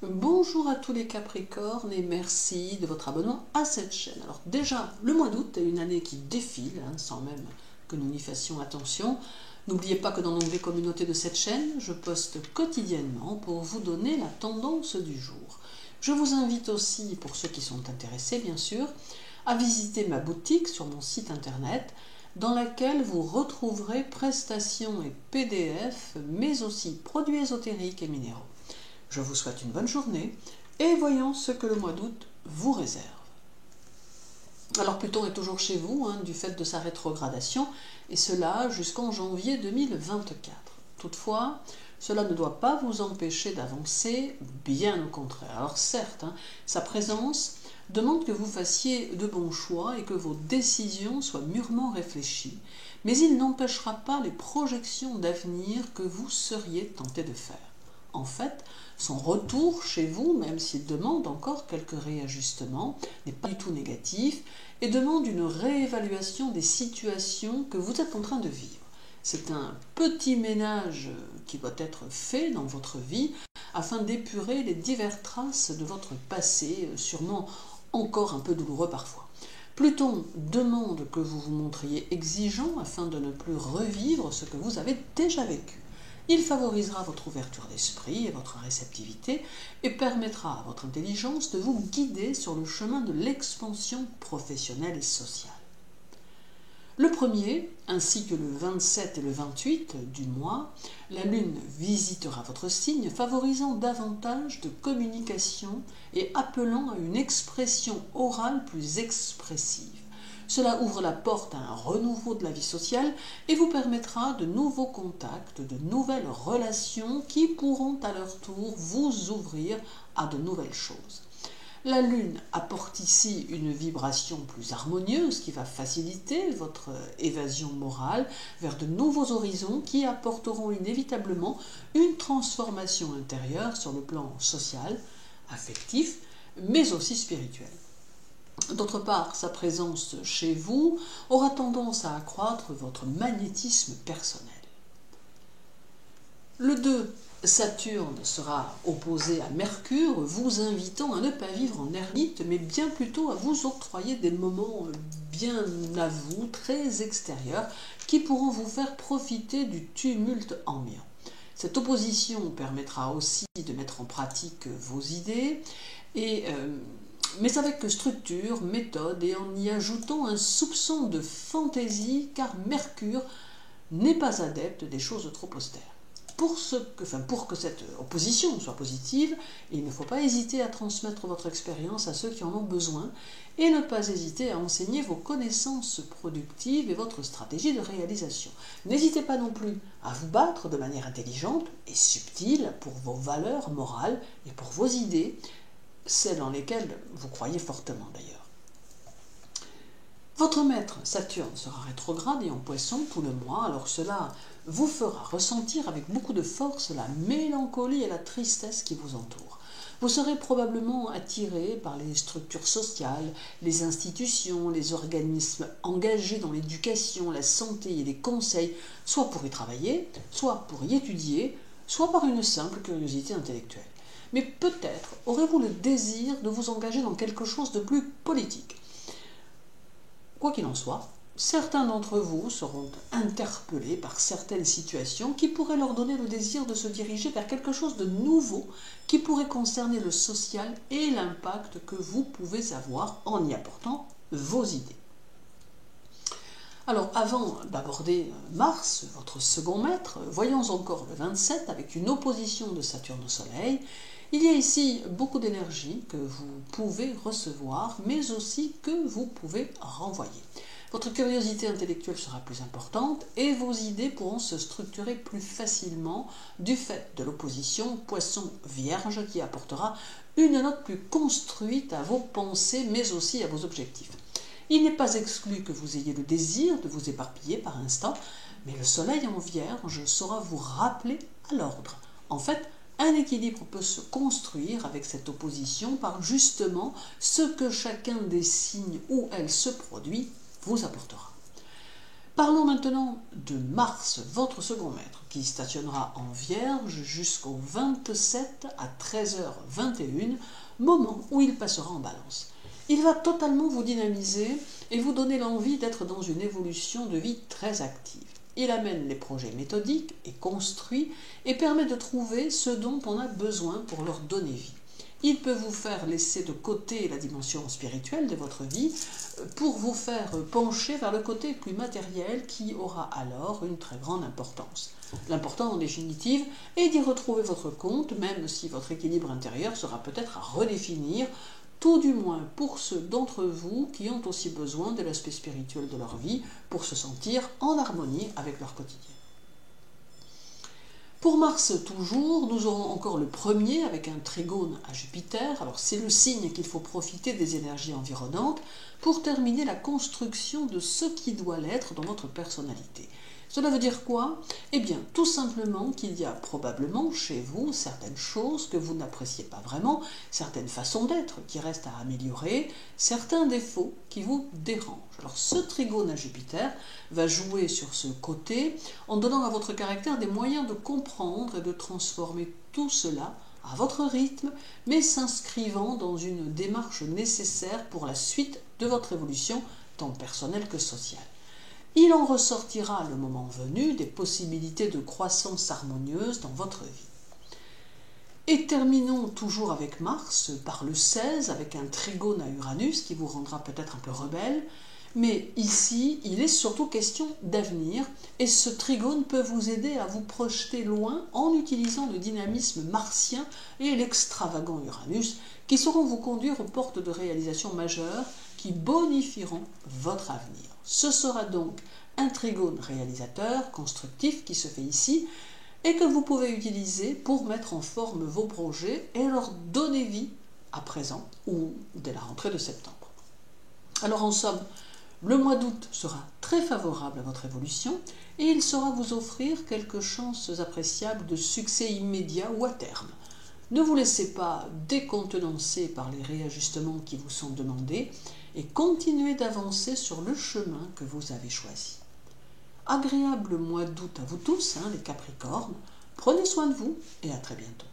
Bonjour à tous les Capricornes et merci de votre abonnement à cette chaîne. Alors déjà, le mois d'août est une année qui défile, sans même que nous n'y fassions attention. N'oubliez pas que dans l'onglet communauté de cette chaîne, je poste quotidiennement pour vous donner la tendance du jour. Je vous invite aussi, pour ceux qui sont intéressés bien sûr, à visiter ma boutique sur mon site internet dans laquelle vous retrouverez prestations et PDF, mais aussi produits ésotériques et minéraux. Je vous souhaite une bonne journée et voyons ce que le mois d'août vous réserve. Alors Pluton est toujours chez vous du fait de sa rétrogradation et cela jusqu'en janvier 2024. Toutefois, cela ne doit pas vous empêcher d'avancer, bien au contraire. Alors certes, sa présence demande que vous fassiez de bons choix et que vos décisions soient mûrement réfléchies, mais il n'empêchera pas les projections d'avenir que vous seriez tenté de faire. En fait, son retour chez vous, même s'il demande encore quelques réajustements, n'est pas du tout négatif et demande une réévaluation des situations que vous êtes en train de vivre. C'est un petit ménage qui doit être fait dans votre vie afin d'épurer les diverses traces de votre passé, sûrement encore un peu douloureux parfois. Pluton demande que vous vous montriez exigeant afin de ne plus revivre ce que vous avez déjà vécu. Il favorisera votre ouverture d'esprit et votre réceptivité et permettra à votre intelligence de vous guider sur le chemin de l'expansion professionnelle et sociale. Le 1er, ainsi que le 27 et le 28 du mois, la Lune visitera votre signe, favorisant davantage de communication et appelant à une expression orale plus expressive. Cela ouvre la porte à un renouveau de la vie sociale et vous permettra de nouveaux contacts, de nouvelles relations qui pourront à leur tour vous ouvrir à de nouvelles choses. La Lune apporte ici une vibration plus harmonieuse qui va faciliter votre évasion morale vers de nouveaux horizons qui apporteront inévitablement une transformation intérieure sur le plan social, affectif, mais aussi spirituel. D'autre part, sa présence chez vous aura tendance à accroître votre magnétisme personnel. Le 2, Saturne sera opposé à Mercure, vous invitant à ne pas vivre en ermite, mais bien plutôt à vous octroyer des moments bien à vous, très extérieurs, qui pourront vous faire profiter du tumulte ambiant. Cette opposition permettra aussi de mettre en pratique vos idées, mais avec structure, méthode et en y ajoutant un soupçon de fantaisie, car Mercure n'est pas adepte des choses trop austères. Pour que cette opposition soit positive, il ne faut pas hésiter à transmettre votre expérience à ceux qui en ont besoin et ne pas hésiter à enseigner vos connaissances productives et votre stratégie de réalisation. N'hésitez pas non plus à vous battre de manière intelligente et subtile pour vos valeurs morales et pour vos idées, celles dans lesquelles vous croyez fortement d'ailleurs. Votre maître Saturne sera rétrograde et en Poisson tout le mois, alors cela vous fera ressentir avec beaucoup de force la mélancolie et la tristesse qui vous entourent. Vous serez probablement attiré par les structures sociales, les institutions, les organismes engagés dans l'éducation, la santé et les conseils, soit pour y travailler, soit pour y étudier, soit par une simple curiosité intellectuelle. Mais peut-être aurez-vous le désir de vous engager dans quelque chose de plus politique. Quoi qu'il en soit, certains d'entre vous seront interpellés par certaines situations qui pourraient leur donner le désir de se diriger vers quelque chose de nouveau qui pourrait concerner le social et l'impact que vous pouvez avoir en y apportant vos idées. Alors, avant d'aborder Mars, votre second maître, voyons encore le 27 avec une opposition de Saturne au Soleil. Il y a ici beaucoup d'énergie que vous pouvez recevoir, mais aussi que vous pouvez renvoyer. Votre curiosité intellectuelle sera plus importante et vos idées pourront se structurer plus facilement du fait de l'opposition Poisson-Vierge qui apportera une note plus construite à vos pensées, mais aussi à vos objectifs. Il n'est pas exclu que vous ayez le désir de vous éparpiller par instant, mais le Soleil en Vierge saura vous rappeler à l'ordre. En fait, un équilibre peut se construire avec cette opposition par justement ce que chacun des signes où elle se produit vous apportera. Parlons maintenant de Mars, votre second maître, qui stationnera en Vierge jusqu'au 27 à 13h21, moment où il passera en Balance. Il va totalement vous dynamiser et vous donner l'envie d'être dans une évolution de vie très active. Il amène les projets méthodiques et construits et permet de trouver ce dont on a besoin pour leur donner vie. Il peut vous faire laisser de côté la dimension spirituelle de votre vie pour vous faire pencher vers le côté plus matériel qui aura alors une très grande importance. L'important en définitive est d'y retrouver votre compte, même si votre équilibre intérieur sera peut-être à redéfinir, tout du moins pour ceux d'entre vous qui ont aussi besoin de l'aspect spirituel de leur vie pour se sentir en harmonie avec leur quotidien. Pour Mars toujours, nous aurons encore le premier avec un trigone à Jupiter. Alors c'est le signe qu'il faut profiter des énergies environnantes pour terminer la construction de ce qui doit l'être dans votre personnalité. Cela veut dire quoi? Eh bien, tout simplement qu'il y a probablement chez vous certaines choses que vous n'appréciez pas vraiment, certaines façons d'être qui restent à améliorer, certains défauts qui vous dérangent. Alors, ce trigone à Jupiter va jouer sur ce côté en donnant à votre caractère des moyens de comprendre et de transformer tout cela à votre rythme, mais s'inscrivant dans une démarche nécessaire pour la suite de votre évolution, tant personnelle que sociale. Il en ressortira, le moment venu, des possibilités de croissance harmonieuse dans votre vie. Et terminons toujours avec Mars, par le 16, avec un trigone à Uranus qui vous rendra peut-être un peu rebelle, mais ici, il est surtout question d'avenir, et ce trigone peut vous aider à vous projeter loin en utilisant le dynamisme martien et l'extravagant Uranus, qui sauront vous conduire aux portes de réalisation majeures qui bonifieront votre avenir. Ce sera donc un trigone réalisateur, constructif, qui se fait ici, et que vous pouvez utiliser pour mettre en forme vos projets et leur donner vie à présent ou dès la rentrée de septembre. Alors en somme, le mois d'août sera très favorable à votre évolution et il saura vous offrir quelques chances appréciables de succès immédiat ou à terme. Ne vous laissez pas décontenancer par les réajustements qui vous sont demandés et continuez d'avancer sur le chemin que vous avez choisi. Agréable mois d'août à vous tous, les Capricornes. Prenez soin de vous et à très bientôt.